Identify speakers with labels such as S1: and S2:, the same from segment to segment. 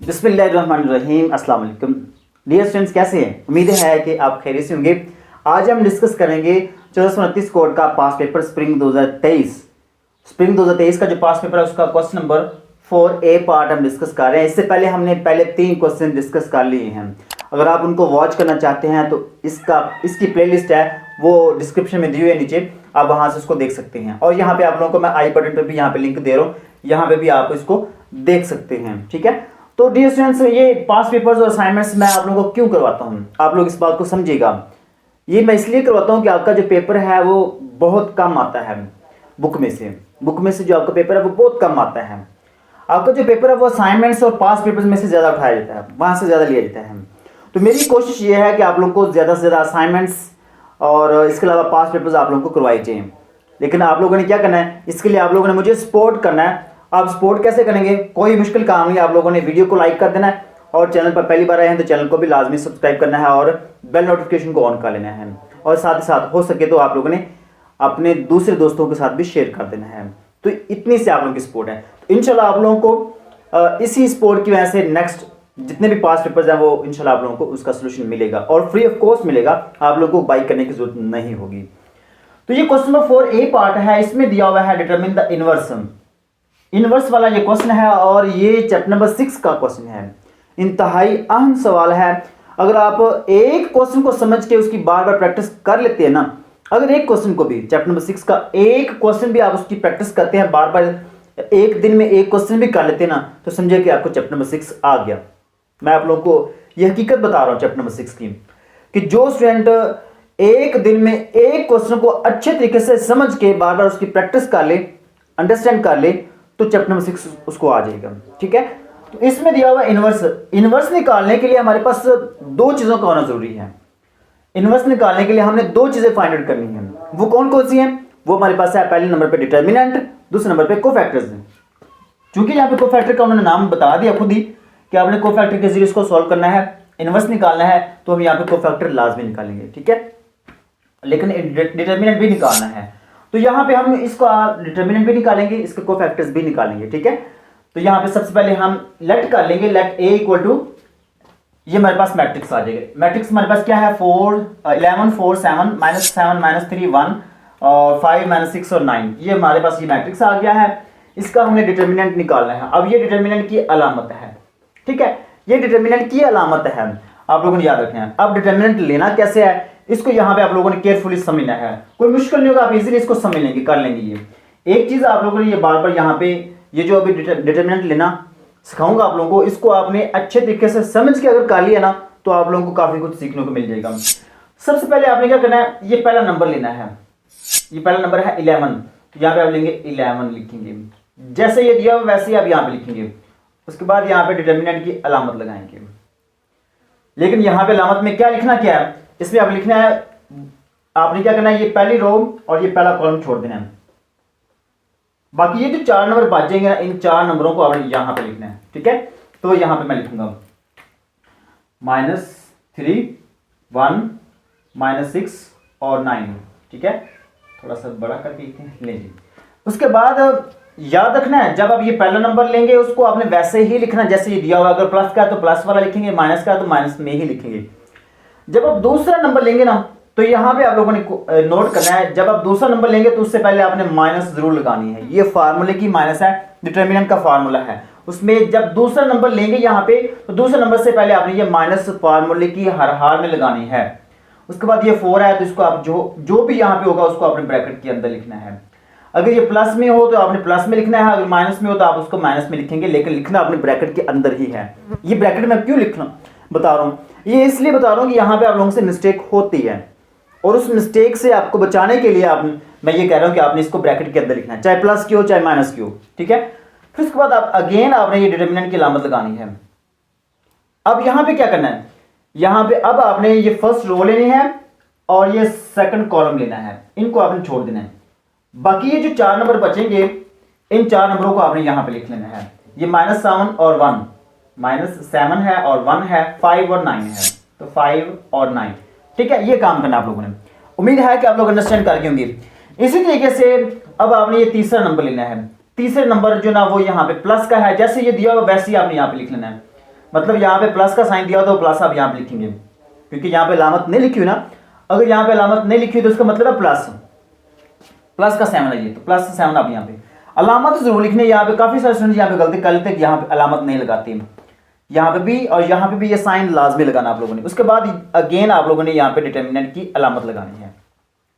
S1: बिस्मिल्लाहिर्रहमानिर्रहीम अस्सलाम वालेकुम डियर स्टूडेंट्स, कैसे हैं? उम्मीद है कि आप खैरियत से होंगे। आज हम डिस्कस करेंगे 1429 कोड का पास पेपर स्प्रिंग 2023 का जो पास पेपर है उसका क्वेश्चन नंबर 4A पार्ट हम डिस्कस कर रहे हैं। इससे पहले हमने पहले 3 क्वेश्चन डिस्कस कर लिए हैं। अगर आप उनको वॉच करना चाहते हैं तो इसकी प्लेलिस्ट है वो डिस्क्रिप्शन में दी हुई है नीचे, आप वहां से उसको देख सकते हैं। और यहाँ पे आप लोगों को मैं आई बटन पे भी यहाँ पे लिंक दे रहा हूँ, यहाँ पे भी आप इसको देख सकते हैं। ठीक है, तो डियर स्टूडेंट्स, ये पास पेपर्स और असाइनमेंट्स मैं आप लोगों को क्यों करवाता हूँ, आप लोग इस बात को समझिएगा। ये मैं इसलिए करवाता हूँ कि आपका जो पेपर है वो बहुत कम आता है बुक में से जो आपका पेपर है वो बहुत कम आता है। आपका जो पेपर है वो असाइनमेंट्स और पास पेपर्स में से ज़्यादा उठाया जाता है, वहाँ से ज़्यादा लिया जाता है। तो मेरी कोशिश ये है कि आप लोग को ज़्यादा से ज़्यादा असाइनमेंट्स और इसके अलावा पास पेपर्स आप लोगों को करवाए जाएँ। लेकिन आप लोगों ने क्या करना है, इसके लिए आप लोगों ने मुझे सपोर्ट करना है। आप सपोर्ट कैसे करेंगे? कोई मुश्किल काम नहीं, आप लोगों ने वीडियो को लाइक कर देना है और चैनल पर पहली बार आए हैं तो चैनल को भी लाजमी सब्सक्राइब करना है और बेल नोटिफिकेशन को ऑन कर लेना है। और साथ ही साथ हो सके तो आप लोगों ने अपने दूसरे दोस्तों के साथ भी शेयर कर देना है। तो इतनी से आप लोगों की सपोर्ट है। तो इंशाल्लाह आप लोगों को इसी सपोर्ट की वजह से नेक्स्ट जितने भी पास पेपर्स हैं वो इंशाल्लाह आप लोगों को उसका सोल्यूशन मिलेगा और फ्री ऑफ कॉस्ट मिलेगा, आप लोगों को बाई करने की जरूरत नहीं होगी। तो ये क्वेश्चन नंबर 4A पार्ट है, इसमें दिया हुआ है डिटरमिन द इनवर्स वाला ये क्वेश्चन है और ये चैप्टर नंबर 6 का क्वेश्चन है। इंतहाई अहम सवाल है। अगर आप एक क्वेश्चन को समझ के उसकी बार बार प्रैक्टिस कर लेते हैं ना, अगर एक क्वेश्चन को भी चैप्टर नंबर 6 का एक क्वेश्चन भी आप उसकी प्रैक्टिस करते हैं, बार बार एक दिन में एक क्वेश्चन भी कर लेते हैं ना, तो समझिए कि आपको चैप्टर नंबर 6 आ गया। मैं आप लोगों को यह हकीकत बता रहा हूँ चैप्टर नंबर 6 की, कि जो स्टूडेंट एक दिन में एक क्वेश्चन को अच्छे तरीके से समझ के बार बार उसकी प्रैक्टिस कर ले, अंडरस्टैंड कर ले, तो चैप्टर नंबर 6 उसको आ जाएगा। ठीक है, तो इसमें दिया हुआ इनवर्स निकालने के लिए हमारे पास 2 चीजों का होना जरूरी है। इनवर्स निकालने के लिए हमने 2 चीजें फाइंड आउट करनी है। वो कौन कौन सी हैं? वो हमारे पास है पहले नंबर पे डिटर्मिनेंट, दूसरे नंबर पे कोफैक्टर्स। क्योंकि यहाँ पे कोफैक्टर का उन्होंने नाम बता दिया खुद ही कि आपने कोफैक्टर के जरिए इसको सॉल्व करना है, इनवर्स निकालना है, तो हम यहाँ पे कोफैक्टर लाजमी निकालेंगे। ठीक है, लेकिन डिटर्मिनेंट भी निकालना है, तो यहाँ पे हम इसको डिटर्मिनेंट भी निकालेंगे, इसके कोफैक्टर्स भी निकालेंगे। ठीक है, तो यहाँ पे सबसे पहले हम लेट कर लेंगे, लेट A इक्वल टू, ये हमारे पास मैट्रिक्स आ जाएगा। मैट्रिक्स हमारे पास क्या है? 4 11 4 7 -7 -3 1 और 5 -6 और 9, ये हमारे पास ये मैट्रिक्स आ गया है। इसका हमने डिटर्मिनेंट निकालना है। अब ये डिटर्मिनेंट की अलामत है। ठीक है, ये डिटर्मिनेंट की अलामत है, आप लोगों ने याद रखना है। अब डिटर्मिनेंट लेना कैसे है, इसको यहाँ पे आप लोगों ने केयरफुली समझना है। कोई मुश्किल नहीं होगा, आप इजीली इसको समझ लेंगे, कर लेंगे। ये एक चीज आप लोगों ने ये बार बार यहाँ पे ये जो अभी डिटर्मिनेंट लेना सिखाऊंगा आप लोगों को, इसको आपने अच्छे तरीके से समझ के अगर कर लिया ना, तो आप लोगों को काफी कुछ सीखने को मिल जाएगा। सबसे पहले आपने क्या करना है, ये पहला नंबर लेना है। ये पहला नंबर है 11, तो यहाँ पे आप लेंगे 11 लिखेंगे, जैसे ये दिया हुआ वैसे ही आप यहाँ पे लिखेंगे। उसके बाद यहाँ पे डिटर्मिनेंट की अलामत लगाएंगे। लेकिन यहाँ पे अलामत में क्या लिखना क्या है, इसमें आप लिखना है, आपने क्या करना है, ये पहली रो और ये पहला कॉलम छोड़ देना है। बाकी ये जो 4 नंबर बचेंगे ना, इन 4 नंबरों को आपने यहां पे लिखना है। ठीक है, तो यहां पे मैं लिखूंगा -3 1 -6 और 9। ठीक है, थोड़ा सा बड़ा करके लिखते हैं। उसके बाद याद रखना है, जब आप ये पहला नंबर लेंगे उसको आपने वैसे ही लिखना जैसे ये दिया हुआ। अगर प्लस का है तो प्लस वाला लिखेंगे, माइनस का है तो माइनस में ही लिखेंगे। जब आप दूसरा नंबर लेंगे ना, तो यहां पे आप लोगों ने नोट करना है, जब आप दूसरा नंबर लेंगे तो उससे पहले आपने माइनस जरूर लगानी है। ये फार्मूले की माइनस है, डिटर्मिनेंट का फार्मूला है। उसमें जब दूसरा नंबर लेंगे यहां पे, तो दूसरे नंबर से पहले आपने ये माइनस फार्मूले की हर हाल में लगानी है। उसके बाद ये 4 है, तो इसको आप जो भी यहाँ पे होगा उसको आपने ब्रैकेट के अंदर लिखना है। अगर ये प्लस में हो तो आपने प्लस में लिखना है, अगर माइनस में हो तो आप उसको माइनस में लिखेंगे, लेकिन लिखना अपने ब्रैकेट के अंदर ही है। ये ब्रैकेट में क्यों लिखना बता रहा हूं, ये इसलिए बता रहा हूं कि यहाँ पे आप लोगों से मिस्टेक होती है और उस मिस्टेक से आपको बचाने के लिए मैं ये कह रहा हूं कि आपने इसको ब्रैकेट के अंदर लिखना है, चाहे प्लस की हो चाहे माइनस की हो। ठीक है, फिर उसके बाद आपने ये डिटर्मिनेंट की अलामत लगानी है। अब यहां पे क्या करना है, यहां पे अब आपने ये फर्स्ट रो लेनी है और ये सेकंड कॉलम लेना है, इनको आपने छोड़ देना है। बाकी ये जो 4 नंबर बचेंगे, इन 4 नंबरों को आपने यहां पे लिख लेना है। ये -7 और 1, -7 है और 1 है, 5 और 9 है, तो 5 और 9। ठीक है, ये काम करना आप लोगों ने। उम्मीद है कि आप लोग अंडरस्टैंड करके होंगे। इसी तरीके से अब आपने ये तीसरा नंबर लेना है। तीसरे नंबर जो ना वो यहाँ पे प्लस का है, जैसे ये दिया हुआ वैसे ही आपने यहाँ पे लिख लेना है। मतलब यहाँ पे प्लस का साइन दिया हो तो प्लस आप यहाँ पे लिखेंगे, क्योंकि यहाँ पे अलामत नहीं लिखी हुई ना। अगर यहाँ पे अलामत नहीं लिखी हुई तो इसका मतलब है प्लस, प्लस का 7 है ये, तो प्लस 7 आप यहाँ पे अलामत जरूर लिखने। यहाँ पे काफी सारे स्टूडेंट यहाँ पे गलती कर लेते हैं, यहाँ पे अलामत नहीं लगाते, यहाँ पे भी और यहाँ पे भी ये साइन लाजमी लगाना आप लोगों ने। उसके बाद अगेन आप लोगों ने यहाँ पे डिटर्मिनेंट की अलामत लगानी है,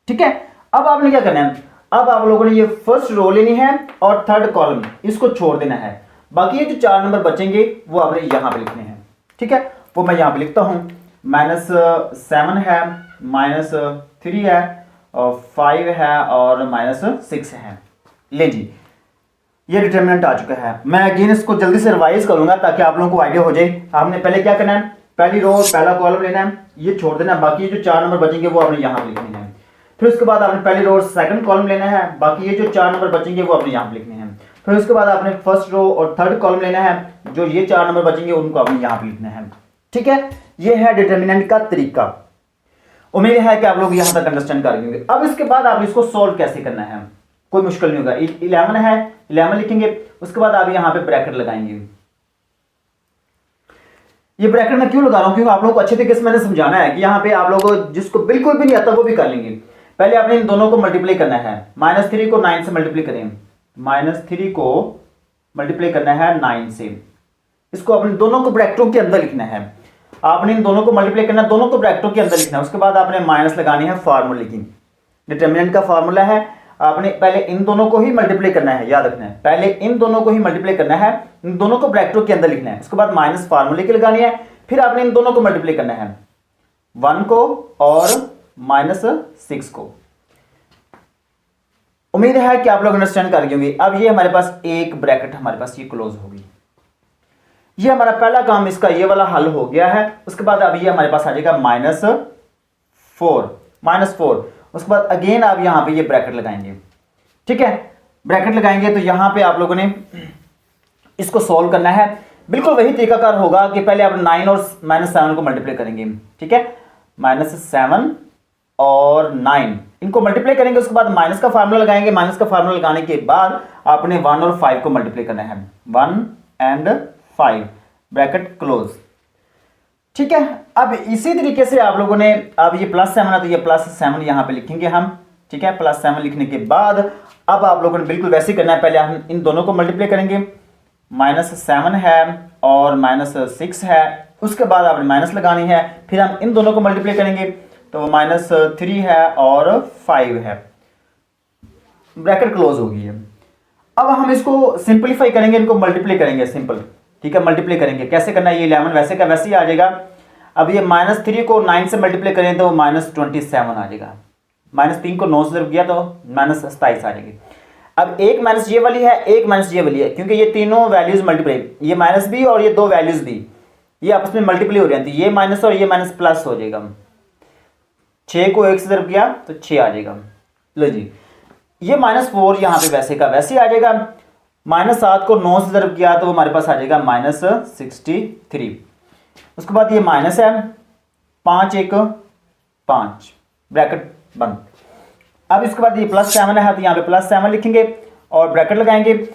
S1: ठीक है। अब आपने क्या करना है, अब आप लोगों ने ये फर्स्ट रो लेनी है और थर्ड कॉलम इसको छोड़ देना है। बाकी ये जो 4 नंबर बचेंगे वो आपने यहाँ पे लिखने हैं, ठीक है। वो मैं यहाँ पे लिखता हूँ, -7 है, -3 है और 5 है और -6 है। ले जी, ये डिटर्मिनेंट आ चुका है। मैं अगेन इसको जल्दी से रिवाइज करूंगा ताकि आप लोगों को आइडिया हो जाए। आपने पहले क्या करना है, पहली रो पहला कॉलम लेना है, ये छोड़ देना है, बाकी जो 4 नंबर बचेंगे वो आपने यहाँ पे लिखने हैं। फिर उसके बाद आपने पहली रो सेकंड कॉलम लेना है, बाकी ये जो 4 नंबर बचेंगे वो आपने यहाँ पे लिखने हैं। फिर उसके बाद आपने फर्स्ट रो और थर्ड कॉलम लेना है, जो ये 4 नंबर बचेंगे उनको आपने यहाँ पे लिखना है, ठीक है। ये है डिटर्मिनेंट का तरीका। उम्मीद है कि आप लोग यहाँ तक अंडरस्टैंड कर लेंगे। अब इसके बाद आप इसको सोल्व कैसे करना है, कोई मुश्किल नहीं होगा। 11 है, 11 लिखेंगे, उसके बाद आप यहाँ पे ब्रैकेट लगाएंगे। ये ब्रैकेट मैं क्यों लगा रहा हूं, क्योंकि आप लोगों को अच्छे तरीके से मैंने समझाना है कि यहाँ पे आप लोगों को जिसको बिल्कुल भी नहीं आता वो भी कर लेंगे। पहले आपने इन दोनों को मल्टीप्लाई करना है, -3 को 9 से मल्टीप्लाई करें, -3 को मल्टीप्लाई करना है 9 से। इसको अपने दोनों को ब्रैकेटों के अंदर लिखना है। आपने इन दोनों को मल्टीप्लाई करना है, दोनों को ब्रैकेटों के अंदर लिखना है। उसके बाद आपने माइनस लगानी है फार्मूले की, डिटर्मिनेंट का फार्मूला है। आपने पहले इन दोनों को ही मल्टीप्लाई करना है, याद रखना है, पहले इन दोनों को ही मल्टीप्लाई करना है, इन दोनों को ब्रैकेटों के अंदर लिखना है। उसके बाद माइनस फार्मूले की लगानी है, फिर आपने इन दोनों को मल्टीप्लाई करना है, 1 को और -6 को। उम्मीद है कि आप लोग अंडरस्टैंड कर गए होंगे। अब ये हमारे पास एक ब्रैकेट हमारे पास ये क्लोज होगी। ये हमारा पहला काम इसका ये वाला हल हो गया है। उसके बाद अब ये हमारे पास आ जाएगा -4। उसके बाद अगेन आप यहां पे ये ब्रैकेट लगाएंगे, ठीक है। ब्रैकेट लगाएंगे तो यहां पे आप लोगों ने इसको सॉल्व करना है। बिल्कुल वही तरीकाकार होगा कि पहले आप 9 और -7 को मल्टीप्लाई करेंगे, ठीक है। -7 और 9 इनको मल्टीप्लाई करेंगे। उसके बाद माइनस का फार्मूला लगाएंगे। माइनस का फार्मूला लगाने के बाद आपने 1 और 5 को मल्टीप्लाई करना है, 1 एंड 5 ब्रैकेट क्लोज, ठीक है। अब इसी तरीके से आप लोगों ने, अब ये +7 है तो ये +7 यहां पे लिखेंगे हम, ठीक है। +7 लिखने के बाद अब आप लोगों ने बिल्कुल वैसे ही करना है। पहले हम इन दोनों को मल्टीप्लाई करेंगे, -7 है और -6 है। उसके बाद आपने माइनस लगानी है, फिर हम इन दोनों को मल्टीप्लाई करेंगे तो -3 है और 5 है, ब्रैकेट क्लोज हो गई है। अब हम इसको सिंपलीफाई करेंगे, इनको मल्टीप्लाई करेंगे, सिंपल, ठीक है। मल्टीप्लाई करेंगे, कैसे करना है, ये 11 वैसे का वैसे ही आ जाएगा। अब ये -3 को 9 से मल्टीप्लाई करें तो -27 आ जाएगा। -3 को 9 से जब किया तो -27 आ जाएगी। अब एक माइनस ये वाली है, एक माइनस ये वाली है, क्योंकि ये तीनों वैल्यूज मल्टीप्लाई, ये माइनस भी और ये दो वैल्यूज भी ये आपस में मल्टीप्लाई हो जाती है। ये माइनस और ये माइनस प्लस हो जाएगा। 6 को 1 से जब किया तो 6 आ जाएगा। लो जी, ये -4 यहाँ पे वैसे का वैसे आ जाएगा। -7 को 9 से ज़रूर किया तो हमारे पास आ जाएगा -63। उसके बाद ये माइनस है, 5 1 5 ब्रैकेट बंद। अब इसके बाद ये +7 है तो यहाँ पे +7 लिखेंगे और ब्रैकेट लगाएंगे।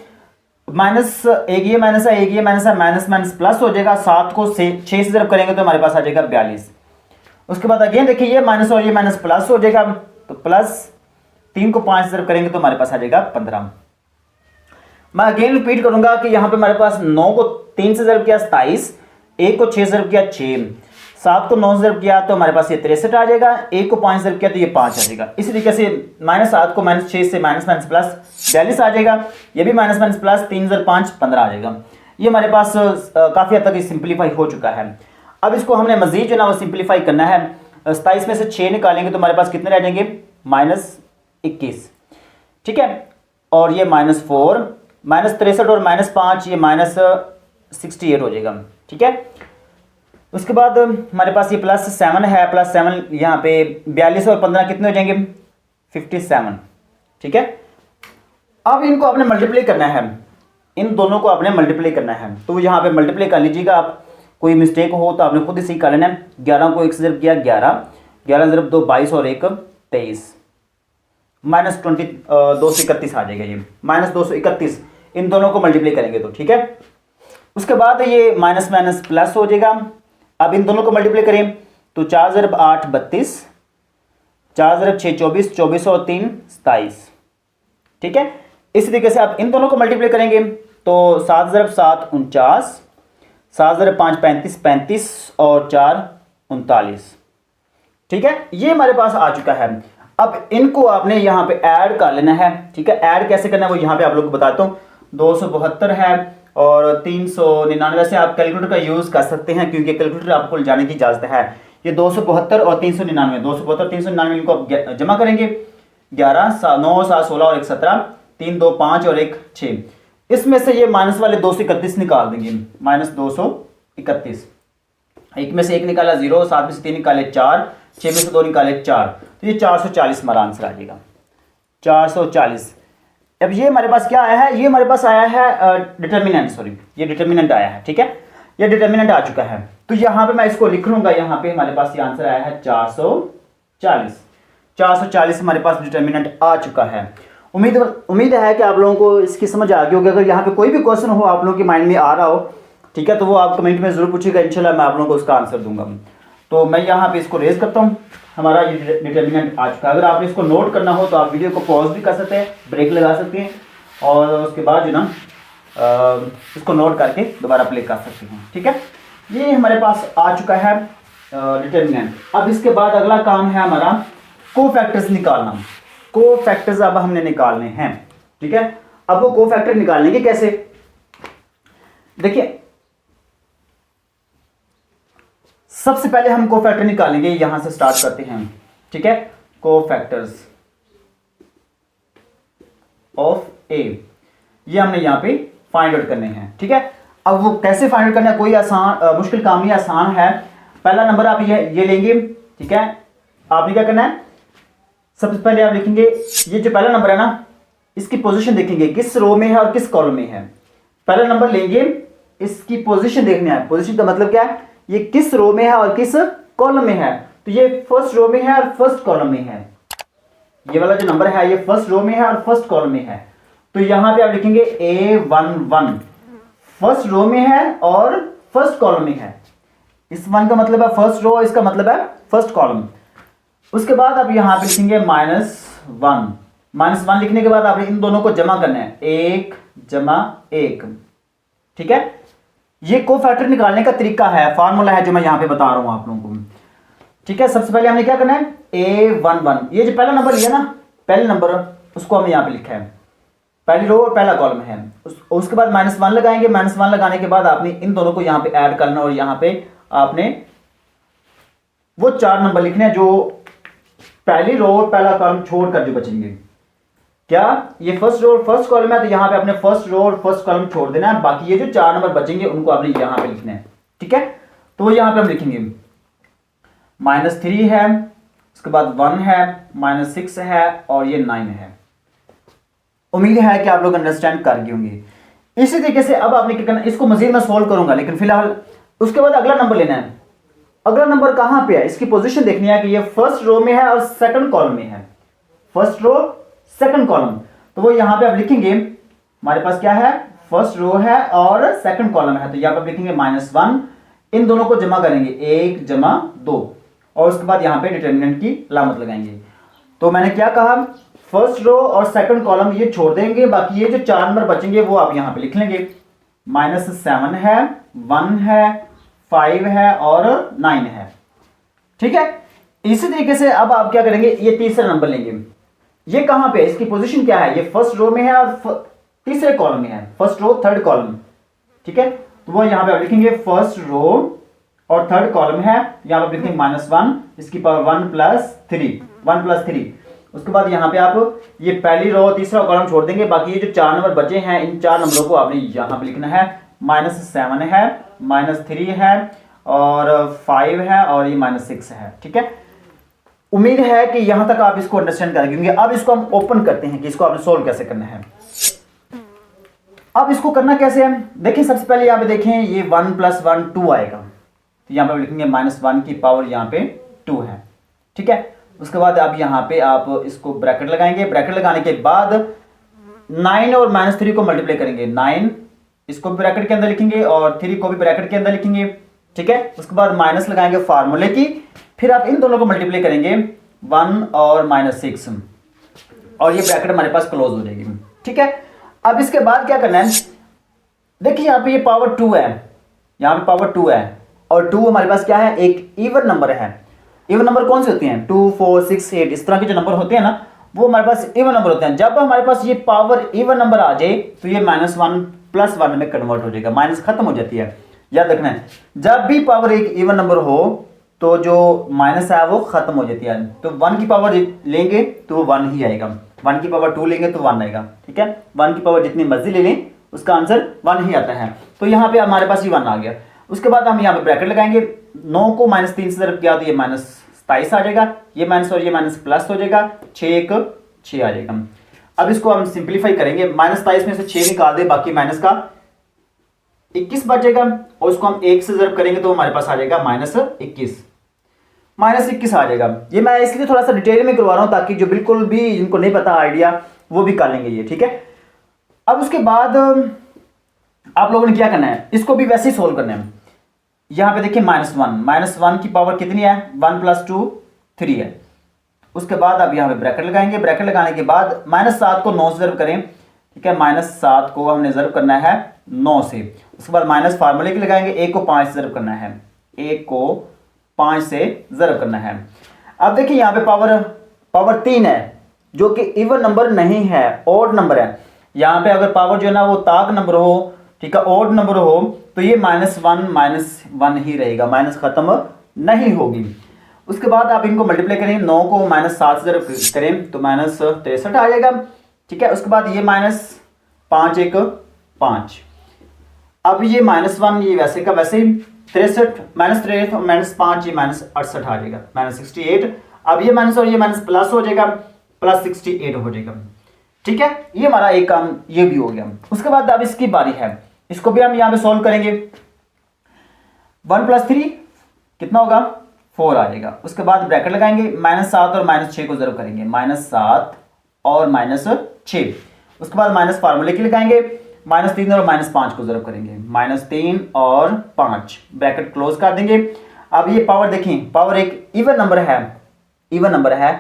S1: माइनस एक ये माइनस है, एक ये माइनस है, माइनस माइनस प्लस हो जाएगा। 7 को 6 से ज़रूर करेंगे तो हमारे पास आ जाएगा 42। उसके बाद अगेन देखिए ये माइनस और ये माइनस प्लस हो जाएगा, तो +3 को 5 से ज़रूर करेंगे तो हमारे पास आ जाएगा 15। मैं अगेन रिपीट करूंगा कि यहाँ पे हमारे पास 9 को 3 से ज़रूर किया 27, 1 को 6 से ज़रूर किया 6, 7 को 9 से ज़रूर किया तो हमारे पास ये 63 आ जाएगा। 1 को 5 से ज़रूर किया तो ये 5 आ जाएगा। इसी तरीके से -7 को -6 से माइनस माइनस प्लस 42 आ जाएगा। ये भी माइनस माइनस प्लस 3 × 5 15 आ जाएगा। ये हमारे पास काफ़ी हद तक सिंप्लीफाई हो चुका है। अब इसको हमने मजीद जो ना वो सिंप्लीफाई करना है। 27 में से 6 निकालेंगे तो हमारे पास कितने रह जाएंगे, -21, ठीक है। और ये -4, -63 और -5 ये -68 हो जाएगा, ठीक है। उसके बाद हमारे पास ये +7 है, +7 यहाँ पे 42 और 15 कितने हो जाएंगे, 57, ठीक है। अब इनको आपने मल्टीप्लाई करना है, इन दोनों को आपने मल्टीप्लाई करना है। तो यहाँ पे मल्टीप्लाई कर लीजिएगा आप, कोई मिस्टेक हो तो आपने खुद ही सही कर लेना है। 11 को 1 से ज़रूर किया 11, 11 × 2 22 और 1 23, -231 आ जाएगा। ये -231 इन दोनों को मल्टीप्लाई करेंगे तो, ठीक है। उसके बाद ये माइनस माइनस प्लस हो जाएगा। अब इन दोनों को मल्टीप्लाई करें तो 4 ज़रब 8 32, 4 ज़रब 6 24, 24 और 3 27। ठीक है, इसी तरीके से आप इन दोनों को मल्टीप्लाई करेंगे तो 7 ज़रब 7 49, 7 ज़रब 5 35, 35 और 4 39। ठीक है, ये हमारे पास आ चुका है। अब इनको आपने यहाँ पे ऐड कर लेना है। ठीक है, ऐड कैसे करना है वो यहाँ पे आप लोग को बताता हूँ। 272 है और 399 से आप कैलकुलेटर का यूज़ कर सकते हैं क्योंकि कैलकुलेटर आपको जाने की इजाज़त है। ये 272 और 399, 272 399 इनको आप जमा करेंगे 11 9 7 16 और 1 17, 3 2 5 और 1 6। इसमें से ये माइनस वाले 231 निकाल देंगे, माइनस 231। एक में से 1 निकाला 0, 7 में से 3 निकाले 4, 6 में से 2 निकाले 4, तो ये 440 हमारा आंसर आ जाएगा, 440। अब ये हमारे पास क्या आया है, ये हमारे पास आया है डिटर्मिनेंट, सॉरी ये डिटर्मिनेंट आया है। ठीक है, ये डिटर्मिनेंट आ चुका है। तो यहाँ पे मैं इसको लिख लूंगा, यहाँ पे हमारे पास ये आंसर आया है 440। 440 हमारे पास डिटर्मिनेंट आ चुका है। उम्मीद है कि आप लोगों को इसकी समझ आ गई होगी। अगर यहाँ पे कोई भी क्वेश्चन हो आप लोगों के माइंड में आ रहा हो, ठीक है, तो वो आप कमेंट में जरूर पूछिएगा, इंशाल्लाह मैं आप लोगों को उसका आंसर दूंगा। तो मैं यहाँ पे इसको रेज करता हूँ, हमारा ये डिटर्मिनेंट आ चुका है। अगर आपने इसको नोट करना हो तो आप वीडियो को पॉज भी कर सकते हैं, ब्रेक लगा सकते हैं और उसके बाद जो ना इसको नोट करके दोबारा प्ले कर सकते हैं। ठीक है, ये हमारे पास आ चुका है डिटर्मिनेंट। अब इसके बाद अगला काम है हमारा कोफैक्टर्स निकालना। कोफैक्टर्स अब हमने निकालने हैं। ठीक है, अब वो कोफैक्टर निकालने के कैसे, देखिए सबसे पहले हम कोफैक्टर निकालेंगे, यहां से स्टार्ट करते हैं। ठीक है, कोफैक्टर्स ऑफ ए, ये हमने यहां पे फाइंड आउट करने हैं। ठीक है, अब वो कैसे फाइंड आउट करना है, कोई आसान मुश्किल काम नहीं, आसान है। पहला नंबर आप ये लेंगे। ठीक है, आपने क्या करना है, सबसे पहले आप लिखेंगे ये जो पहला नंबर है ना, इसकी पोजीशन देखेंगे किस रो में है और किस कॉलम में है। पहला नंबर लेंगे, इसकी पोजीशन देखनी है। पोजीशन का मतलब क्या है, ये किस रो में है और किस कॉलम में है। तो ये फर्स्ट रो में है और फर्स्ट कॉलम में है। ये वाला जो नंबर है ये फर्स्ट रो में है और फर्स्ट कॉलम में है। तो यहां पे आप लिखेंगे A11 फर्स्ट रो में है और फर्स्ट कॉलम में है। इस वन का मतलब है फर्स्ट रो, इसका मतलब है फर्स्ट कॉलम। उसके बाद आप यहां पे लिखेंगे -1। -1 लिखने के बाद आपने इन दोनों को जमा करना है, 1 जमा 1। ठीक है, ये कोफैक्टर निकालने का तरीका है, फार्मूला है जो मैं यहां पे बता रहा हूं आप लोगों को। ठीक है, सबसे पहले हमने क्या करना है, A11 ये जो पहला नंबर लिया ना, पहले नंबर उसको हमने यहां पे लिखा है, पहली रो और पहला कॉलम है। उसके बाद -1 लगाएंगे। -1 लगाने के बाद आपने इन दोनों को यहां पे ऐड करना और यहां पे आपने वो 4 नंबर लिखने हैं जो पहली रो और पहला कॉलम छोड़कर जो बचेंगे। क्या ये फर्स्ट रो और फर्स्ट कॉलम है, तो यहां पे आपने फर्स्ट रो और फर्स्ट कॉलम छोड़ देना है, बाकी ये जो 4 नंबर बचेंगे उनको आपने यहां पे लिखना है। ठीक है, तो यहां पे हम लिखेंगे -3 है, उसके बाद 1 है, -6 है और ये 9 है। उम्मीद है कि आप लोग अंडरस्टैंड कर गए होंगे। इसी तरीके से अब आपने क्या करना है, इसको मजीद मैं सोल्व करूंगा, लेकिन फिलहाल उसके बाद अगला नंबर लेना है। अगला नंबर कहां पे है, इसकी पोजीशन देखनी है कि ये फर्स्ट रो में है और सेकंड कॉलम में है। फर्स्ट रो सेकंड कॉलम, तो वो यहां पे आप लिखेंगे, हमारे पास क्या है, फर्स्ट रो है और सेकंड कॉलम है, तो यहां पे आप लिखेंगे -1। इन दोनों को जमा करेंगे, 1 जमा 2 और उसके बाद यहां पे डिटर्मिनेंट की अलामत लगाएंगे। तो मैंने क्या कहा, फर्स्ट रो और सेकंड कॉलम ये छोड़ देंगे, बाकी ये जो 4 नंबर बचेंगे वो आप यहां पे लिख लेंगे। -7 है, 1 है, 5 है और 9 है। ठीक है, इसी तरीके से अब आप क्या करेंगे, ये तीसरा नंबर लेंगे। ये कहां पे है, इसकी पोजीशन क्या है, ये फर्स्ट रो में है और तीसरे कॉलम में है, फर्स्ट रो थर्ड कॉलम। ठीक है, तो वो यहां पे आप लिखेंगे फर्स्ट रो और थर्ड कॉलम है, यहां पे लिखेंगे -1, इसकी पावर 1 + 3। उसके बाद यहां पे आप ये पहली रो तीसरा कॉलम छोड़ देंगे, बाकी ये जो 4 नंबर बचे हैं इन 4 नंबरों को आपने यहां पे लिखना है। -7 है, -3 है और 5 है और ये -6 है। ठीक है, उम्मीद है कि यहां तक आप इसको अंडरस्टैंड कर लेंगे। अब इसको हम ओपन करते हैं कि इसको आपने सोल्व कैसे करना है। अब इसको करना कैसे है, देखिए सबसे पहले यहां पे देखें, ये 1 + 1 2 आएगा, तो यहां पे लिखेंगे -1 की पावर यहां पे 2 है। ठीक है, उसके बाद आप यहां पे आप इसको ब्रैकेट लगाएंगे। ब्रैकेट लगाने के बाद 9 और -3 को मल्टीप्लाई करेंगे, 9 इसको भी ब्रैकेट के अंदर लिखेंगे और 3 को भी ब्रैकेट के अंदर लिखेंगे, ठीक है। उसके बाद माइनस लगाएंगे फार्मूले की, फिर आप इन दोनों को मल्टीप्लाई करेंगे 1 और -6 और ये ब्रैकेट हमारे पास क्लोज हो जाएगी, ठीक है। अब इसके बाद क्या करना है, देखिए यहाँ पे ये पावर 2 है, यहाँ पे पावर 2 है और 2 हमारे पास क्या है, एक इवन नंबर है। इवन नंबर कौन से होते हैं, 2 4 6 8 इस तरह के जो नंबर होते हैं ना, वो हमारे पास इवन नंबर होते हैं। जब हमारे पास ये पावर इवन नंबर आ जाए तो ये -1 +1 में कन्वर्ट हो जाएगा, माइनस खत्म हो जाती है। याद रखना है, जब भी पावर एक इवन नंबर हो तो जो माइनस है वो खत्म हो जाती है। तो 1 की पावर लेंगे तो वो 1 ही आएगा, 1 की पावर 2 लेंगे तो 1 आएगा, ठीक है। 1 की पावर जितनी मर्जी ले लें उसका आंसर 1 ही आता है। तो यहाँ पे हमारे पास ये 1 आ गया। उसके बाद हम यहाँ पे ब्रैकेट लगाएंगे, 9 को -3 से ज़रब किया तो ये -27 आ जाएगा, ये माइनस और ये माइनस प्लस हो जाएगा, 6 1 6 आ जाएगा। अब इसको हम सिंप्लीफाई करेंगे, -27 में से 6 निकाल दे, बाकी माइनस का 21 बचेगा और उसको हम 1 से ज़रब करेंगे तो हमारे पास आ जाएगा -21 आ जाएगा। ये मैं इसलिए थोड़ा सा डिटेल में करवा रहा हूं ताकि जो बिल्कुल भी जिनको नहीं पता आइडिया वो भी कर लेंगे ये, ठीक है। अब उसके बाद आप लोगों ने क्या करना है, इसको भी वैसे ही सोल्व करना है। यहां पे देखिए -1 की पावर कितनी है, 1 + 2 3 है। उसके बाद अब यहाँ पे ब्रैकेट लगाएंगे, ब्रैकेट लगाने के बाद -7 को 9 से ज़रब करें, ठीक है। -7 को हमने ज़रब करना है 9 से। उसके बाद माइनस फार्मूले की लगाएंगे, 1 को 5 से ज़रब करना है, 1 को 5 से ज़रब करना है। अब देखिए यहाँ पे पावर 3 है जो कि इवन नंबर नहीं है, ऑड नंबर है। यहाँ पे अगर पावर जो है ना वो ताक नंबर हो, ठीक है, ऑड नंबर हो तो ये -1 ही रहेगा, माइनस खत्म नहीं होगी। उसके बाद आप इनको मल्टीप्लाई करें, 9 को -7 से ज़रब करें तो -63 आ जाएगा, ठीक है। उसके बाद ये -5 1 5, अब ये -1 ये वैसे का वैसे ही 63 -63 -5 ये -68 आ जाएगा, -68। अब ये माइनस और ये माइनस प्लस हो जाएगा, +68 हो जाएगा, ठीक है। ये हमारा एक काम ये भी हो गया। उसके बाद अब इसकी बारी है, इसको भी हम यहां पे सॉल्व करेंगे। 1 + 3 कितना होगा, 4 आ जाएगा। उसके बाद ब्रैकेट लगाएंगे, -7 और -6 को ज़रब करेंगे, -7 और -6। उसके बाद माइनस फार्मूले की लगाएंगे, -3 और -5 को ज़रब करेंगे, -3 और 5 ब्रैकेट क्लोज कर देंगे। अब ये पावर देखें, पावर एक इवन नंबर है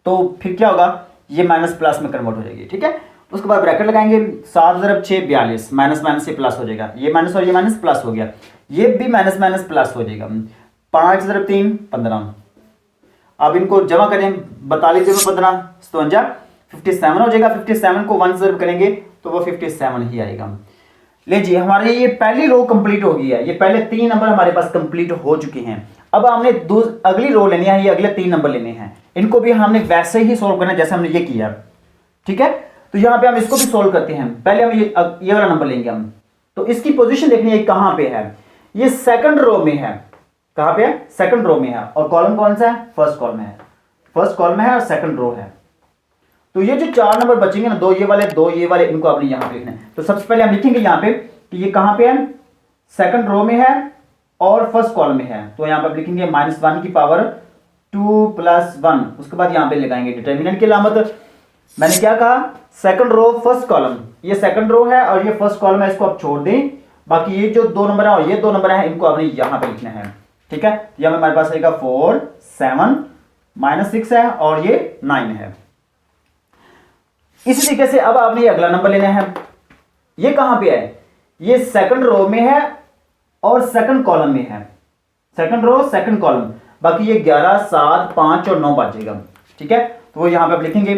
S1: तो फिर क्या होगा, ये माइनस प्लस में कन्वर्ट हो जाएगी, ठीक है। उसके बाद ब्रैकेट लगाएंगे, 7 × 6 42, माइनस माइनस से प्लस हो जाएगा, ये माइनस और ये माइनस प्लस हो गया, ये भी माइनस माइनस प्लस हो जाएगा, 5 × 3 15। अब इनको जमा करें, 42 × 15 57, 57 हो जाएगा। 57 को 1 ज़रब करेंगे तो वो 57 ही आएगा। ले जी, हमारे ये पहली रो कंप्लीट हो गई है, ये पहले 3 नंबर हमारे पास कंप्लीट हो चुके हैं। अब हमने अगली रो लेनी है, ये अगले 3 नंबर लेने हैं, इनको भी हमने वैसे ही सोल्व करना है जैसे हमने ये किया, ठीक है। तो यहां पे हम इसको भी सोल्व करते हैं। पहले हम ये वाला नंबर लेंगे हम, तो इसकी पोजीशन देखनी है कहां पे है, ये सेकंड रो में है। कहां पे है, सेकंड रो में है। और कॉलम कौन सा है, फर्स्ट कॉलम है, फर्स्ट कॉलम है और सेकंड रो है। तो ये जो 4 नंबर बचेंगे ना, 2 ये वाले 2 ये वाले, इनको आपने यहां पे लिखना है। तो सबसे पहले हम लिखेंगे यहां पे कि ये कहां पे है, सेकंड रो में है और फर्स्ट कॉलम में है। तो यहां पर लिखेंगे -1 की पावर 2 + 1। उसके बाद यहां पे लगाएंगे डिटर्मिनेंट की अलामत। मैंने क्या कहा, सेकंड रो फर्स्ट कॉलम, ये सेकंड रो है और ये फर्स्ट कॉलम है, इसको आप छोड़ दें। बाकी ये जो 2 नंबर है और ये 2 नंबर है, इनको आपने यहां पे लिखना है, ठीक है। यहां पे हमारे पास आएगा 4 7 -6 है और ये 9 है। इसी तरीके से अब आपने ये अगला नंबर लेना है, ये कहां पे है, ये सेकंड रो में है और सेकंड कॉलम में है, सेकंड रो सेकंड कॉलम। बाकी ये 11 7 5 और 9 बचेगा, ठीक है। तो वो यहां पे आप लिखेंगे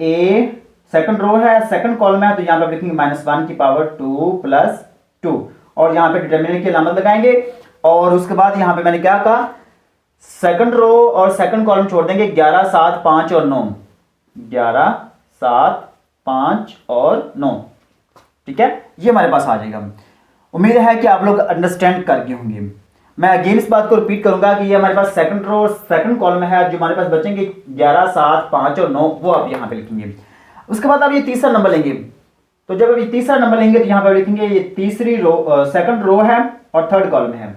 S1: ए सेकंड रो है सेकंड कॉलम है, तो यहां पे आप लिखेंगे -1 की पावर 2 + 2 और यहां पे डिटरमिनेंट की अलामत लगाएंगे। और उसके बाद यहां पे मैंने क्या कहा, सेकंड रो और सेकंड कॉलम छोड़ देंगे, 11 7 5 और 9, 11 7 5 और 9, ठीक है। ये हमारे पास आ जाएगा। उम्मीद है कि आप लोग अंडरस्टैंड कर गए होंगे। मैं अगेन इस बात को रिपीट करूंगा कि ये हमारे पास सेकंड रो सेकंड कॉलम है, जो हमारे पास बचेंगे 11 7 5 और 9, वो आप यहां पे लिखेंगे। उसके बाद आप ये तीसरा नंबर लेंगे, तो जब अभी तीसरा नंबर लेंगे तो यहां पर लिखेंगे ये तीसरी रो सेकंड रो है और थर्ड कॉलम है,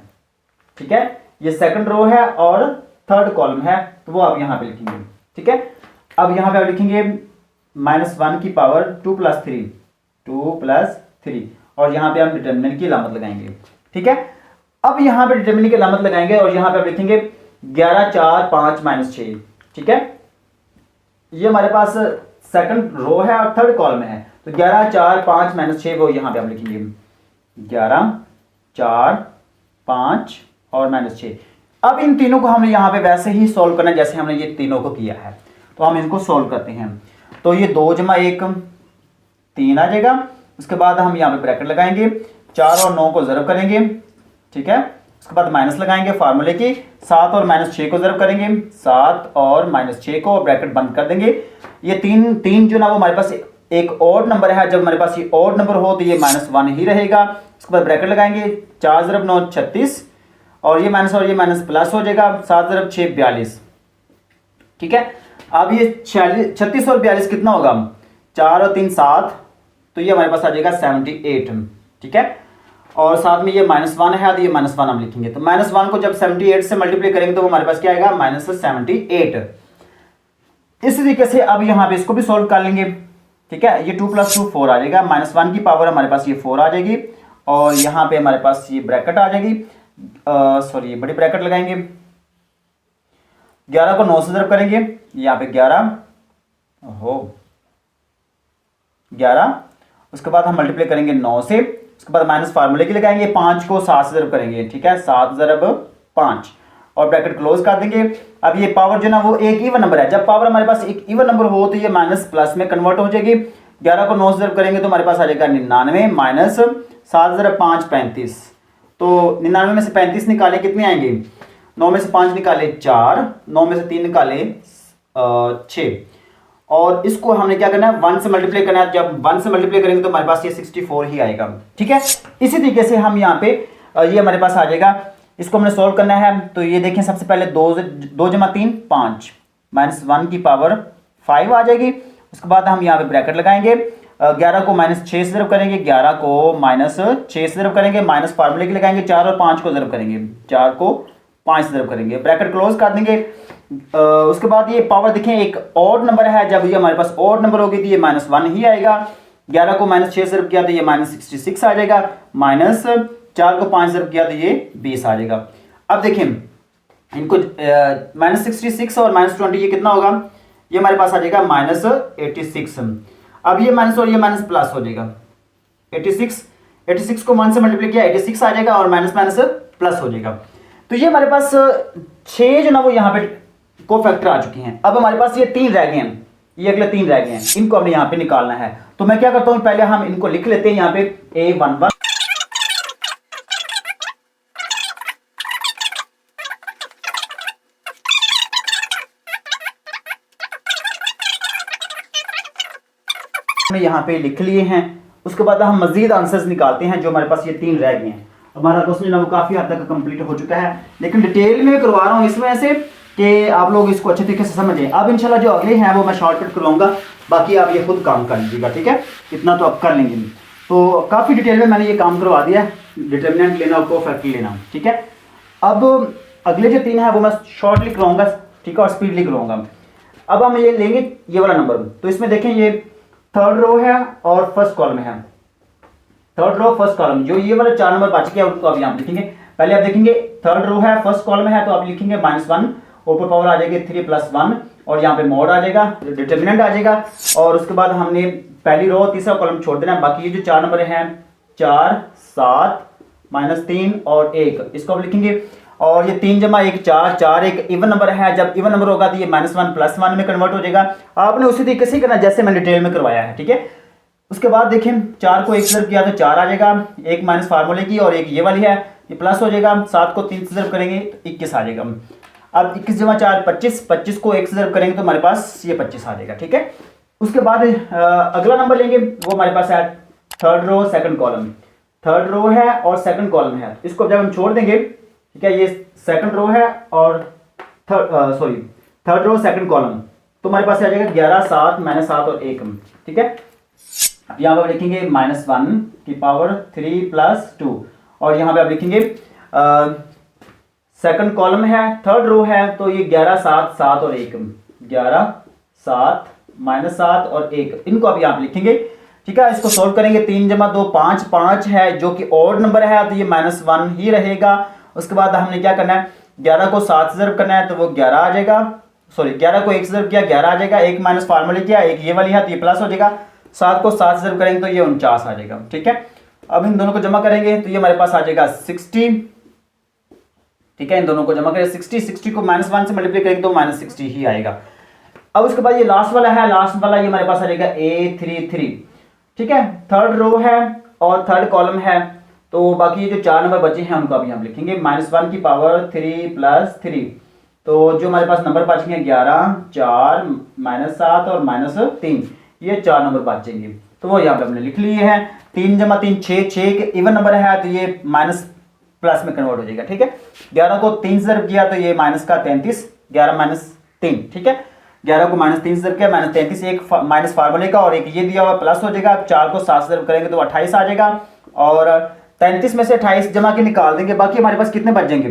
S1: ठीक है। ये सेकंड रो है और थर्ड कॉलम है, तो वो आप यहां पे लिखेंगे, ठीक है। अब यहां पे आप लिखेंगे -1 की पावर 2 + 3 2 + 3 और यहाँ पे हम डिटर्मिनेंट की अलामत लगाएंगे। ठीक है, अब यहाँ पे डिटर्मिनेंट की अलामत लगाएंगे और यहाँ पे आप लिखेंगे 11 4 5 -6। ठीक है, ये हमारे पास सेकंड रो है और थर्ड कॉलम है, तो 11 4 5 -6 वो यहाँ पे आप लिखेंगे 11 4 5 और -6। अब इन तीनों को हमने यहाँ पे वैसे ही सॉल्व करना है जैसे हमने ये तीनों को किया है, तो हम इनको सॉल्व करते हैं। तो ये 2 + 1 3 आ जाएगा। उसके बाद हम यहाँ पे ब्रैकेट लगाएंगे, 4 और 9 को ज़रब करेंगे। ठीक है, उसके बाद माइनस लगाएंगे फार्मूले की, 7 और -6 को ज़रब करेंगे, 7 और -6 को ब्रैकेट बंद कर देंगे। ये तीन जो ना वो हमारे पास एक ऑड नंबर है, जब हमारे पास ये ऑड नंबर हो तो ये -1 ही रहेगा। उसके बाद ब्रैकेट लगाएंगे, 4 × 9 36 और ये माइनस प्लस हो जाएगा, 7 × 6 42। ठीक है, अब ये 36 और 42 कितना होगा, 4 और 3 7, तो ये हमारे पास आ जाएगा 78। ठीक है, और साथ में ये -1 है तो ये -1 हम लिखेंगे, तो -1 को जब 78 से मल्टीप्लाई करेंगे तो वो हमारे पास क्या आएगा -78। इस तरीके से अब यहाँ पे इसको भी सोल्व कर लेंगे। ठीक है, ये 2 + 2 4 आ जाएगा, -1 की पावर हमारे पास ये 4 आ जाएगी और यहाँ पे हमारे पास ये ब्रैकेट आ जाएगी, सॉरी ये बड़ी ब्रैकेट लगाएंगे। 11 को 9 से ज़रब करेंगे, यहाँ पे 11 उसके बाद हम मल्टीप्लाई करेंगे 9 से, उसके बाद माइनस फार्मूले की लगाएंगे, 5 को 7 से ज़रब करेंगे। ठीक है, 7 × 5 और ब्रैकेट क्लोज कर देंगे। अब ये पावर जो ना वो एक इवन नंबर है, जब पावर हमारे पास एक इवन नंबर हो तो ये माइनस प्लस में कन्वर्ट हो जाएगी। 11 को 9 से ज़रब करेंगे तो हमारे पास आ जाएगा 99 माइनस 7 × 5 35। तो 99 में से 35 निकाले कितने आएंगे, 9 में से 5 निकाले 4, 9 में से 3 निकाले 6 और इसको हमने क्या करना है 1 से मल्टीप्लाई करना है। जब 1 से मल्टीप्लाई करेंगे तो हमारे पास ये 64 ही आएगा। ठीक है, इसी तरीके से हम यहाँ पे ये हमारे पास आ जाएगा, इसको हमने सोल्व करना है। तो ये देखें, सबसे पहले 2 × 3 5 -1 की पावर 5 आ जाएगी। उसके बाद हम यहाँ पे ब्रैकेट लगाएंगे, 11 को -6 से ज़रब करेंगे, 11 को -6 से ज़रब करेंगे, माइनस फार्मूले की लगाएंगे, 4 और 5 को ज़रब करेंगे, 4 को 5 से ज़रब करेंगे, ब्रैकेट क्लोज कर देंगे। उसके बाद ये पावर देखें एक ऑड नंबर है, जब ये हमारे पास ऑड नंबर होगी तो ये -1 ही आएगा। 11 को -6 से ज़रब किया तो ये -66 आ जाएगा, माइनस 4 को 5 ज़रब किया तो ये 20 आ जाएगा। अब देखें इनको -66 और -20 ये कितना होगा, ये हमारे पास आ जाएगा -86। अब ये माइनस और ये माइनस प्लस हो जाएगा, 86 को 1 से मल्टीप्लाई किया 86 आ जाएगा और माइनस प्लस हो जाएगा। तो ये हमारे पास 6 जो ना वो यहाँ पे को फैक्टर आ चुके हैं। अब हमारे पास ये 3 रह गए हैं, ये अगले 3 रह गए हैं, इनको हमने यहाँ पे निकालना है। तो मैं क्या करता हूँ, पहले हम इनको लिख लेते हैं यहाँ पे A11 हमने यहाँ पे लिख लिए हैं। उसके बाद हम मजीद आंसर्स निकालते हैं, जो हमारे पास ये 3 रह गए हैं। हमारा क्वेश्चन वो काफ़ी हद तक कंप्लीट हो चुका है, लेकिन डिटेल में करवा रहा हूँ इस वजह से कि आप लोग इसको अच्छे तरीके से समझें। अब इंशाल्लाह जो अगले हैं वो मैं शॉर्टकट करवाऊंगा, बाकी आप ये खुद काम कर लीजिएगा। ठीक है, इतना तो आप कर लेंगे। तो काफ़ी डिटेल में मैंने ये काम करवा दिया, डिटर्मिनेंट लेना और कोफैक्टर लेना। ठीक है, अब अगले जो 3 है वो मैं शॉर्टली करवाऊंगा, ठीक है, और स्पीडली करवाऊंगा। अब हम ये लेंगे ये वाला नंबर, तो इसमें देखें ये थर्ड रो है और फर्स्ट कॉलम है, थर्ड रो फर्स्ट कॉलम, जो ये वाला 4 नंबर बच गया उसको आप यहाँ लिखेंगे। पहले आप देखेंगे थर्ड रो है फर्स्ट कॉलम है, तो आप लिखेंगे -1, ऊपर पावर आ जाएगी 3 + 1 और यहाँ पे मोड आ जाएगा, डिटर्मिनेंट आ जाएगा। और उसके बाद हमने पहली रो तीसरा कॉलम छोड़ देना है। बाकी ये जो 4 नंबर हैं 4 7 -3 और 1, इसको आप लिखेंगे। और ये 3 + 1 4, 4 एक इवन नंबर है, जब इवन नंबर होगा तो ये -1 + 1 में कन्वर्ट हो जाएगा। आपने उसी तरीके से करना जैसे मैंने डिटेल में करवाया है। ठीक है, उसके बाद देखें 4 को 1 से ज़रब किया तो 4 आ जाएगा, एक माइनस फार्मूले की और एक ये वाली है, ये प्लस हो जाएगा। 7 को 3 से ज़रब करेंगे तो 21 आ जाएगा। अब 21 × 4 25, 25 को 1 से ज़रब करेंगे तो हमारे पास ये 25 आ जाएगा। ठीक है, उसके बाद अगला नंबर लेंगे, वो हमारे पास है third row second column, third row है और सेकंड कॉलम है। इसको जब हम छोड़ देंगे, ठीक है, ये सेकंड रो है और थर्ड रो सेकंड कॉलम, तो हमारे पास आ जाएगा 11 7 -7 और 1। ठीक है, यहाँ पर लिखेंगे -1 की पावर 3 + 2 और यहाँ पे आप लिखेंगे सेकंड कॉलम है थर्ड रो है, तो ये 11 7 7 और 1, 11 7 -7 और 1, इनको आप यहाँ पे लिखेंगे। ठीक है। इसको सोल्व करेंगे, 3 जमा 2 5, 5 है जो कि ऑड नंबर है तो ये -1 ही रहेगा। उसके बाद हमने क्या करना है, 11 को 7 से ज़रब करना है तो वो 11 आ जाएगा, सॉरी 11 को 1 से ज़रब किया 11 आ जाएगा, एक माइनस फार्मूले किया, एक ये वाली है तो ये प्लस हो जाएगा, 7 को 7 से ज़रब करेंगे तो ये 49 आ जाएगा। ठीक है, अब इन दोनों को जमा करेंगे तो ये हमारे पास आ जाएगा 60। ठीक है, इन दोनों को जमा करें 60 को -1 से मल्टीप्लाई करेंगे तो -60 ही आएगा। अब उसके बाद ये लास्ट वाला है, लास्ट वाला ये हमारे पास आ जाएगा A33। ठीक है, थर्ड रो है और थर्ड कॉलम है, तो बाकी ये जो 4 नंबर बचे हैं उनको अभी हम लिखेंगे -1 की पावर 3 + 3, तो जो हमारे पास नंबर बचेंगे 11, 4, -7 और -3, ये 4 नंबर बचेंगे तो वो यहाँ पे हमने लिख लिए हैं। 3 जमा 3 6, 6 के इवन नंबर है तो ये माइनस प्लस में कन्वर्ट हो जाएगा। ठीक है, 11 को 3 से ज़रब किया तो ये माइनस का 33, 11 - 3। ठीक है, 11 को -3 से ज़रब किया -33, एक माइनस फार्मूले का और एक ये दिया हुआ प्लस हो जाएगा। 4 को 7 से ज़रब करेंगे तो 28 आ जाएगा और 33 में से 28 जमा के निकाल देंगे, बाकी हमारे पास कितने बच जाएंगे,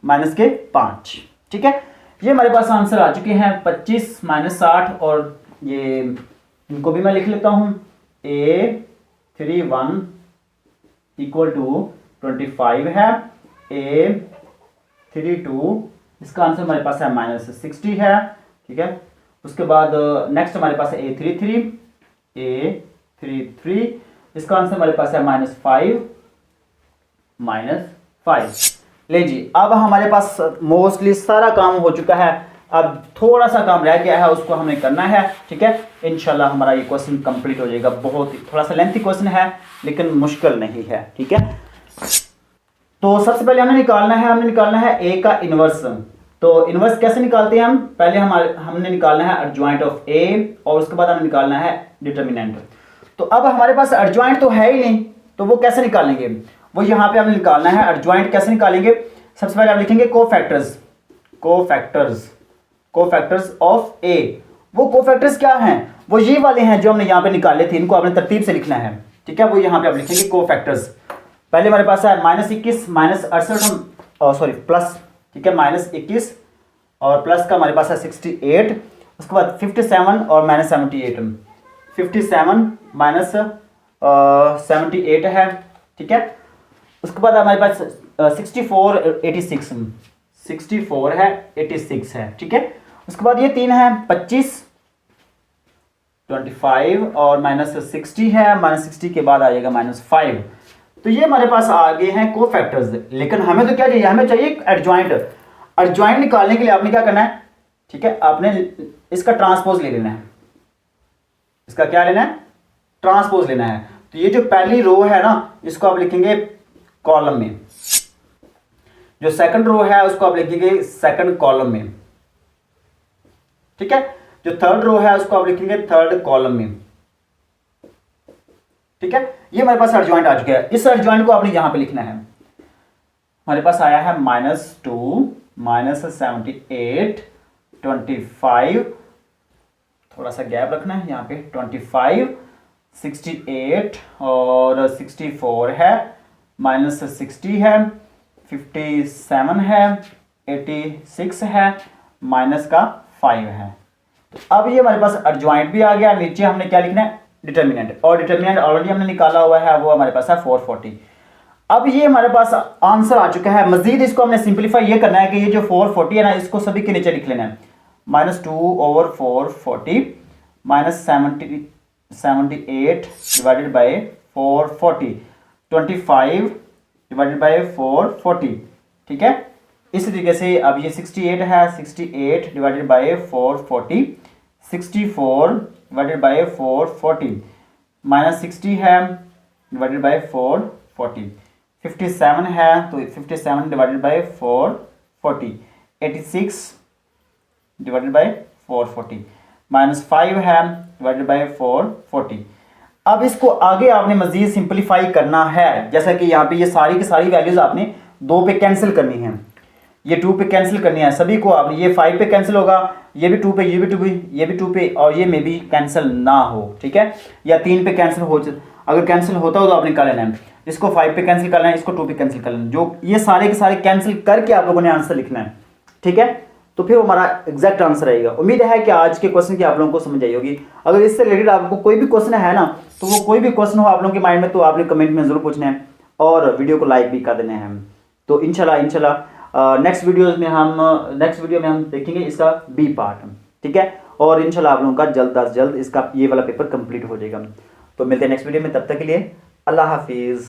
S1: -5। ठीक है, ये हमारे पास आंसर आ चुके हैं 25 - 60 और ये इनको भी मैं लिख लेता हूँ, A31 = 25 है, A32 इसका आंसर हमारे पास है -60 है। ठीक है, उसके बाद नेक्स्ट हमारे पास है A33 इसका आंसर हमारे पास है -5 ले जी। अब हमारे पास मोस्टली सारा काम हो चुका है, अब थोड़ा सा काम रह गया है उसको हमें करना है। ठीक है, इंशाल्लाह हमारा ये क्वेश्चन कंप्लीट हो जाएगा। बहुत ही थोड़ा सा लेंथी क्वेश्चन है लेकिन मुश्किल नहीं है। ठीक है, तो सबसे पहले हमने निकालना है ए का इनवर्स। तो इनवर्स कैसे निकालते हैं हम, पहले हमने निकालना है एडजॉइंट ऑफ ए और उसके बाद हमें निकालना है डिटर्मिनेंट। तो अब हमारे पास एडजॉइंट तो है ही नहीं, तो वो कैसे निकालेंगे, वो यहाँ पे हमें निकालना है। एडजॉइंट कैसे निकालेंगे, सबसे पहले हम लिखेंगे कोफैक्टर्स ऑफ ए। वो कोफैक्टर्स क्या हैं, वो ये वाले हैं जो हमने यहाँ पे निकाले थे, इनको आपने तरतीब से लिखना है। ठीक है, वो यहाँ पे आप लिखेंगे कोफैक्टर्स। पहले हमारे पास है -21 -68 सॉरी प्लस, ठीक है, -21 और प्लस का हमारे पास है 68, उसके बाद 57 और -78, 57 -78 है। ठीक है, उसके बाद हमारे पास 64 है 86 है। ठीक है, उसके बाद ये 3 है 25 25 और -60 है, -60 के बाद आ जाएगा -5। तो ये हमारे पास आ गए हैं कोफैक्टर्स। लेकिन हमें तो क्या चाहिए, हमें चाहिए एडजॉइंट। एडजॉइंट निकालने के लिए आपने क्या करना है, ठीक है, आपने इसका ट्रांसपोज ले लेना है। इसका क्या लेना है, ट्रांसपोज लेना है। तो ये जो पहली रो है ना, इसको आप लिखेंगे कॉलम में, जो सेकंड रो है उसको आप लिखेंगे सेकंड कॉलम में। ठीक है, जो थर्ड रो है उसको आप लिखेंगे थर्ड कॉलम में। ठीक है, ये हमारे पास एडजॉइंट आ चुका है। इस एडजॉइंट को आपने यहां पे लिखना है। हमारे पास आया है -2 -78 25, थोड़ा सा गैप रखना है यहां पे, 25 68 और 64 है, -60 है, 57 है, 86 है, माइनस का 5 है। तो अब ये हमारे पास एडजॉइंट भी आ गया। नीचे हमने क्या लिखना है, डिटर्मिनेंट, और डिटर्मिनेंट ऑलरेडी हमने निकाला हुआ है, वो हमारे पास है 440। अब ये हमारे पास आंसर आ चुका है। मजीद इसको हमने सिंपलीफाई ये करना है कि ये जो 440 है ना, इसको सभी के नीचे लिख लेना है। -2/440 -78 डिवाइडेड बाय 440, 25 डिवाइडेड बाय 440। ठीक है, इस तरीके से अब ये 68 है, 68 डिवाइडेड बाय 440, 64 डिवाइडेड बाय 440, -60 है डिवाइडेड बाय 440, 57 है तो 57 डिवाइडेड बाय 440, 86 डिवाइडेड बाय 440, -5 है डिवाइडेड बाय 440। अब इसको आगे आपने मजीद सिंपलीफाई करना है। जैसा कि यहाँ पे ये सारी की सारी वैल्यूज आपने 2 पे कैंसिल करनी है, ये 2 पे कैंसिल करनी है सभी को आपने। ये 5 पे कैंसिल होगा, ये भी 2 पे, ये भी 2 पे, ये भी 2 पे और ये में भी कैंसिल ना हो। ठीक है, या 3 पे कैंसिल हो, अगर कैंसिल होता हो तो आपने कर लेना है। इसको 5 पे कैंसिल करना है, इसको 2 पे कैंसिल कर लेना, जो ये सारे के सारे कैंसिल करके आप लोगों ने आंसर लिखना है। ठीक है, तो फिर वो हमारा एग्जैक्ट आंसर आएगा। उम्मीद है कि आज के क्वेश्चन की आप लोगों को समझ आई होगी। अगर इससे रिलेटेड आपको कोई भी क्वेश्चन है ना, तो वो कोई भी क्वेश्चन हो आप लोगों के माइंड में, तो आपने कमेंट में जरूर पूछना है और वीडियो को लाइक भी कर देना है। तो इंशाल्लाह नेक्स्ट वीडियो में हम देखेंगे इसका बी पार्ट, ठीक है। और इंशाल्लाह आप लोगों का जल्द अज जल्द इसका ये वाला पेपर कंप्लीट हो जाएगा। तो मिलते हैं नेक्स्ट वीडियो में, तब तक के लिए अल्लाह हाफिज़।